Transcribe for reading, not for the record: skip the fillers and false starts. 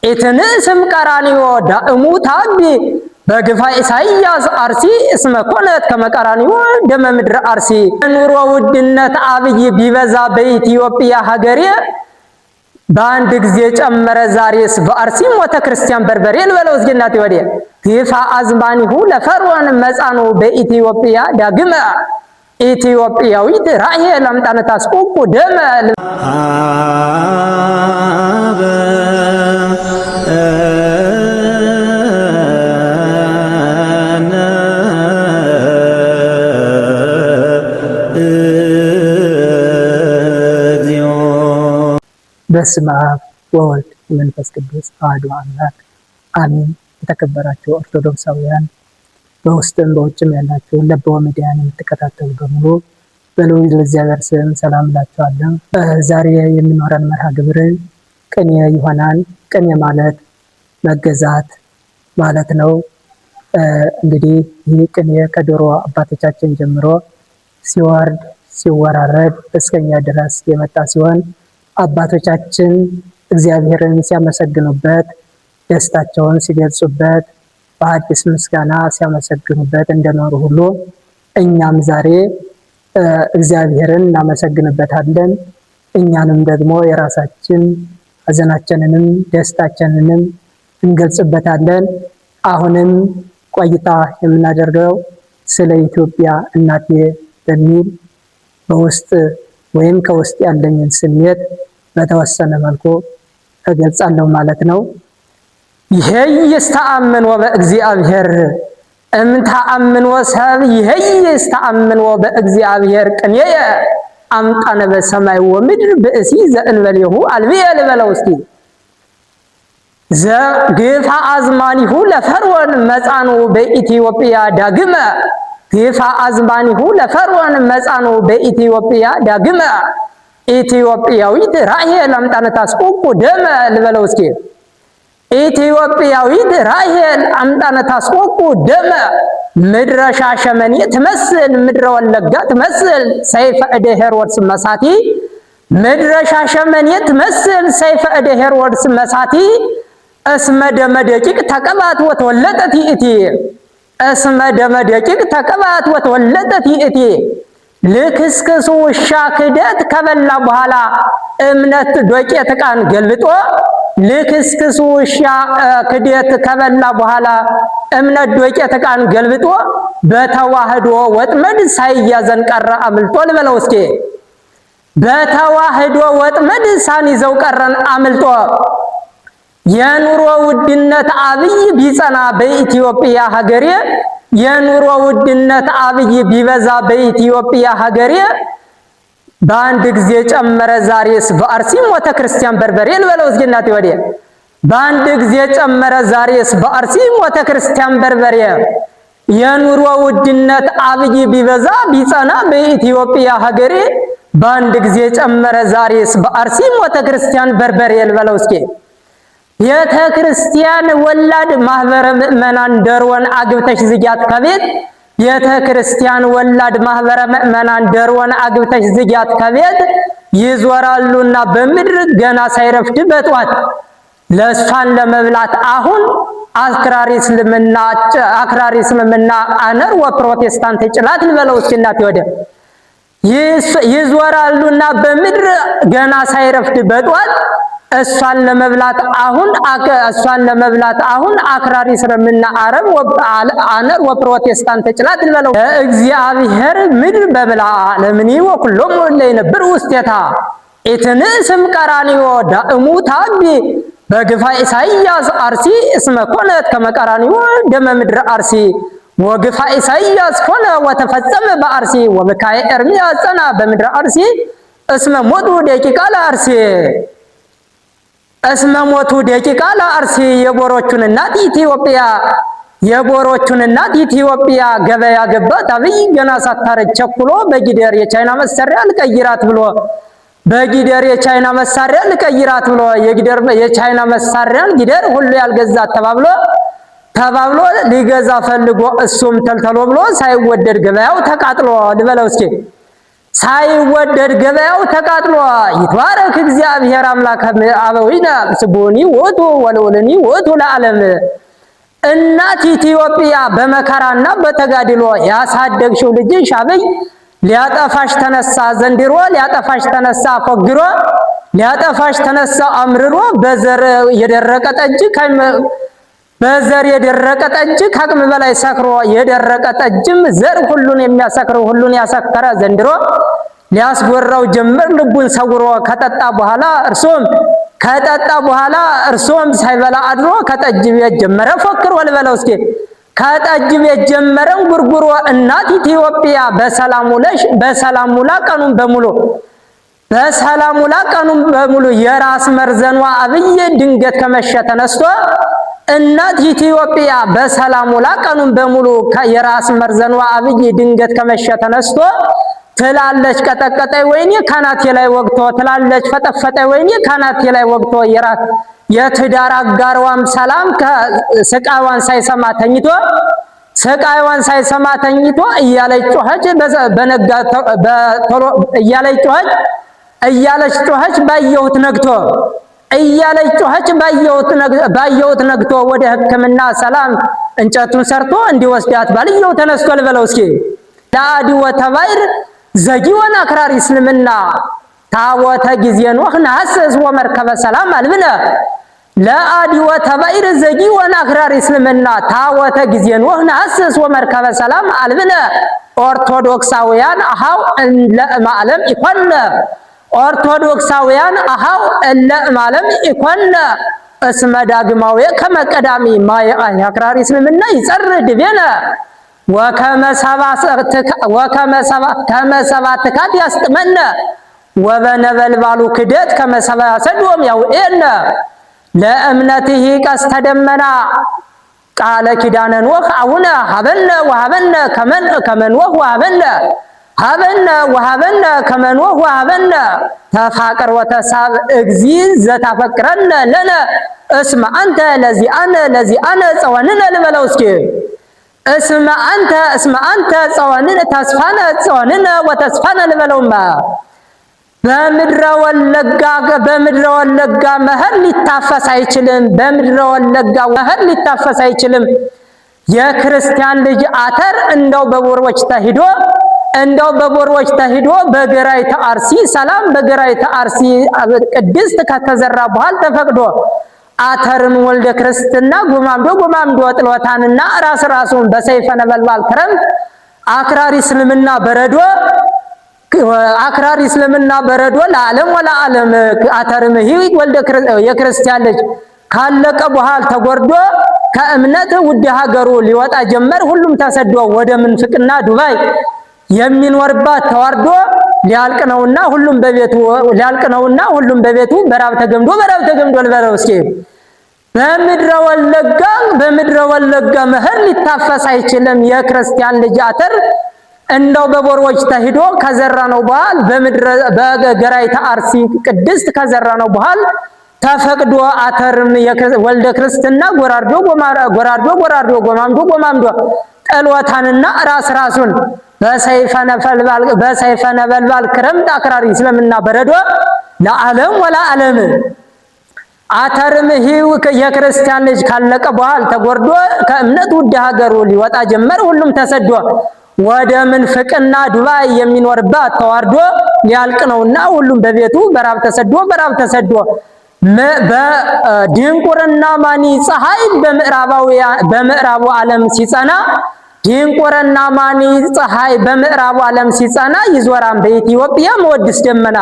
ኢትንእስም ቀራንዮ ዳእሙ ታቢ በግፋ ኢሳይያስ አርሲ እስመ ኮነት ከመቀራንዮ ደመ ምድር አርሲ። ኑሮ ውድነት አብይ ቢበዛ በኢትዮጵያ ሀገሬ በአንድ ጊዜ ጨመረ ዛሬስ በአርሲ ሞተ ክርስቲያን በርበሬ ልበለው እስኪ እናቴ ወዲያ ግፋ አዝማኒሁ ለፈርዖን መጻኑ በኢትዮጵያ ዳግመ ኢትዮጵያዊት ራሔል አምጣነ ታስቆቁ ደመ በስመ አብ ወወልድ ወመንፈስ ቅዱስ አሐዱ አምላክ አሜን። የተከበራችሁ ኦርቶዶክሳውያን በውስጥም በውጭም ያላችሁ ለበው ሚዲያን የምትከታተሉ በሙሉ በልዑል እግዚአብሔር ስም ሰላም እላችኋለሁ። ዛሬ የሚኖረን መርሃ ግብር ቅኔ ይሆናል። ቅኔ ማለት መገዛት ማለት ነው። እንግዲህ ይህ ቅኔ ከድሮ አባቶቻችን ጀምሮ ሲወርድ ሲወራረድ እስከኛ ድረስ የመጣ ሲሆን አባቶቻችን እግዚአብሔርን ሲያመሰግኑበት፣ ደስታቸውን ሲገልጹበት፣ በአዲስ ምስጋና ሲያመሰግኑበት እንደኖሩ ሁሉ እኛም ዛሬ እግዚአብሔርን እናመሰግንበታለን። እኛንም ደግሞ የራሳችን ሐዘናችንንም ደስታችንንም እንገልጽበታለን። አሁንም ቆይታ የምናደርገው ስለ ኢትዮጵያ እናቴ በሚል በውስጥ ወይም ከውስጥ ያለኝን ስሜት በተወሰነ መልኩ እገልጻለሁ ማለት ነው። ይሄ ይስተአምን ወበእግዚአብሔር እምታአምን ወሰብ ይሄ ይስተአምን ወበእግዚአብሔር ቅኔ አምጣነ በሰማይ ወምድር ብእሲ ዘእንበሌሁ አልብየ ልበለው እስኪ ዘግፋ አዝማኒሁ ለፈርዖን መጻኑ በኢትዮጵያ ዳግመ ግፋ አዝማኒሁ ለፈርዖን መጻኑ በኢትዮጵያ ዳግመ ኢትዮጵያዊት ራሔል አምጣነ ታስቆቁ ደመ ልበለው እስኪ ኢትዮጵያዊት ራሔል አምጣነ ታስቆቁ ደመ ምድረ ሻሸመኔ ትመስል ምድረ ወለጋ ትመስል ሰይፈ እደ ሄሮድስ መሳቲ ምድረ ሻሸመኔ ትመስል ሰይፈ እደ ሄሮድስ መሳቲ እስመ ደመ ደቂቅ ተቀባት ወተወለጠት ይእቲ እስመ ደመ ደቂቅ ተቀባት ወተወለጠት ይእቲ ልክስክሱ ውሻ ክደት ከበላ በኋላ እምነት ዶቄት ዕቃን ገልብጦ ልክስክሱ ውሻ ክደት ከበላ በኋላ እምነት ዶቄት ዕቃን ገልብጦ በተዋህዶ ወጥመድ ሳይያዘን ቀረ አምልጦ ልበለው እስኪ በተዋህዶ ወጥመድ ሳንይዘው ቀረን አምልጦ የኑሮ ውድነት አብይ ቢጸና በኢትዮጵያ ሀገሬ የኑሮ ውድነት አብይ ቢበዛ በኢትዮጵያ ሀገሬ በአንድ ጊዜ ጨመረ ዛሬስ በአርሲ ሞተ ክርስቲያን በርበሬ ልበለው እስኪ እናቴ ወዲያ በአንድ ጊዜ ጨመረ ዛሬስ በአርሲ ሞተ ክርስቲያን በርበሬ የኑሮ ውድነት አብይ ቢበዛ ቢጸና በኢትዮጵያ ሀገሬ በአንድ ጊዜ ጨመረ ዛሬስ በአርሲ ሞተ ክርስቲያን በርበሬ ልበለው እስኪ ቤተ ክርስቲያን ወላድ ማህበረ ምእመናን ደርወን አግብተሽ ዝጊያት ከቤት ቤተ ክርስቲያን ወላድ ማህበረ ምእመናን ደርወን አግብተሽ ዝጊያት ከቤት ይዞራሉና በምድር ገና ሳይረፍድ በጧት ለእሷን ለመብላት አሁን አክራሪ እስልምና አነር ወፕሮቴስታንት ጭላት ልበለው እስኪ እናቴ ወዲያ ይዞራሉና በምድር ገና ሳይረፍድ በጧት እሷን ለመብላት አሁን አክራሪ እስልምና አረብ አነር ወፕሮቴስታንት ጭላት ልበለው እግዚአብሔር ምድር በብላ ለምኒ ወኩሎም ለይነብር ውስቴታ ኢትንእስም ቀራንዮ ዳእሙ ታቢ በግፋ ኢሳይያስ አርሲ እስመ ኮነት ከመቀራንዮ ደመ ምድር አርሲ ወግፋ ኢሳይያስ ኮነ ወተፈጸመ በአርሲ ወበካየ ኤርምያስ ጸና በምድር አርሲ እስመ ሞቱ ደቂቃ ለአርሲ እስመ ሞቱ ደቂቃ ለአርሲ የቦሮቹን እናት ኢትዮጵያ ገበያ ገባት አብይ ገና ሳታረጅ ቸኩሎ በጊደር የቻይና መሳሪያ ልቀይራት ብሎ የቻይና መሳሪያን ጊደር ሁሉ ያልገዛት ተባብሎ ሊገዛ ፈልጎ እሱም ተልተሎ ብሎ ሳይወደድ ገበያው ተቃጥሎ ልበለው እስኪ ሳይወደድ ገበያው ተቃጥሎ ይትባረክ እግዚአብሔር አምላከ አበዊነ ስቡኒ ወቱ ወለወለኒ ወቱ ለዓለም። እናት ኢትዮጵያ በመከራና በተጋድሎ ያሳደግሽው ልጅሽ አብይ ሊያጠፋሽ ተነሳ ዘንድሮ፣ ሊያጠፋሽ ተነሳ ፎግሮ፣ ሊያጠፋሽ ተነሳ አምርሮ። በዘር የደረቀ ጠጅ ከአቅም በላይ ሰክሮ፣ የደረቀ ጠጅም ዘር ሁሉን የሚያሰክር ሁሉን ያሰከረ ዘንድሮ ሊያስጎራው ጀመር ልቡን ሰውሮ። ከጠጣ በኋላ እርሶም ሳይበላ አድሮ ከጠጅ ቤት ጀመረ ፎክሮ ልበለው እስኪ ከጠጅ ቤት ጀመረን ጉርጉሮ። እናት ኢትዮጵያ በሰላም ውላ ቀኑን በሙሉ የራስ መርዘኗ አብይ ድንገት ከመሸ ተነስቶ። እናት ኢትዮጵያ በሰላም ውላ ቀኑን በሙሉ የራስ መርዘኗ አብይ ድንገት ከመሸ ተነስቶ ትላለች ቀጠቀጠኝ ወይኔ ካናቴ ላይ ወግቶ፣ ትላለች ፈጠፈጠኝ ወይኔ ካናቴ ላይ ወግቶ። የትዳር አጋሯም ሰላም ስቃይዋን ሳይሰማ ተኝቶ እያለች ጮኸች ባየሁት ነግቶ ወደ ሕክምና ሰላም እንጨቱን ሰርቶ እንዲወስዳት ባልየው ተነስቶ ልበለው እስኪ ለአዲ ወተባይር ዘጊወን አክራሪ እስልምና ታወተ ጊዜ ኖህ ናስስ ወመርከበ ሰላም አልብነ። ለአዲ ወተባይር ዘጊወን አክራሪ እስልምና ታወተ ጊዜ ኖህ ናስስ ወመርከበ ሰላም አልብነ። ኦርቶዶክሳውያን አሃው ለማለም ይኮነ እስመ ዳግማዊ ከመቀዳሚ ማየ አክራሪ እስልምና ይጸርድ ቤነ ከመሰባትካት ያስጥመነ ወበነበልባሉ ክደት ከመሰባ ሰዶም ያውኤነ። ለእምነትህ ቀስተ ደመና ቃለ ኪዳነ ኖህ አቡነ ሀበነ ከመኖህ ወሀበነ ከመኖህ ወሀበነ። ተፋቅር ወተሳብ እግዚ ዘታፈቅረነ ለነ እስመ አንተ ለዚአነ ጸወንነ ልበለው እስኪ እስመ አንተ ጸወንነ ተስፋነ ጸወንነ ወተስፋነ ልበለውማ። በምድረ ወለጋ መኸር ሊታፈስ አይችልም። የክርስቲያን ልጅ አተር እንደው በቦርቦች ተሂዶ በገራይተ አርሲ ሰላም በገራይተ አርሲ ቅድስት ከተዘራ በኋላ ተፈቅዶ አተርም ወልደ ክርስትና ጎማምዶ ጥሎታንና ራሱን በሰይፈ ነበልባል ክረምት አክራሪ እስልምና በረዶ ለዓለም ወለዓለም። አተርም ወልደ የክርስቲያን ልጅ ካለቀ በኋላ ተጎርዶ ከእምነት ውድ ሀገሩ ሊወጣ ጀመር። ሁሉም ተሰዶ ወደ ምንፍቅና ዱባይ የሚኖርባት ተዋርዶ ሊያልቅ ነውና ሁሉም በቤቱ በራብ ተገምዶ ልበለው እስኪ። በምድረ ወለጋ መኸር ሊታፈስ አይችልም። የክርስቲያን ልጅ አተር እንደው በቦርቦች ተሂዶ ከዘራ ነው በኋላ በገራይተ አርሲ ቅድስት ከዘራ ነው በኋላ ተፈቅዶ አተርም ወልደ ክርስትና ጎራርዶ ጎማምዶ ጠሎታንና ራሱን በሰይፈ ነበልባል ክረምት አክራሪ እስልምና በረዶ ለዓለም ወለዓለም። አተርም የክርስቲያን ልጅ ካለቀ በኋላ ተጎርዶ ከእምነት ውድ ሀገሩ ሊወጣ ጀመር። ሁሉም ተሰዶ ወደ ምንፍቅና ዱባይ የሚኖርባት ተዋርዶ ሊያልቅ ነውና ሁሉም በቤቱ በራብ ተሰዶ በድንቁርና ማኒ ፀሐይ በምዕራቡ ዓለም ሲጸና ድንቁርና ማኒ ፀሐይ በምዕራቡ ዓለም ሲጸና ይዞራን በኢትዮጵያ መወድስ ደመና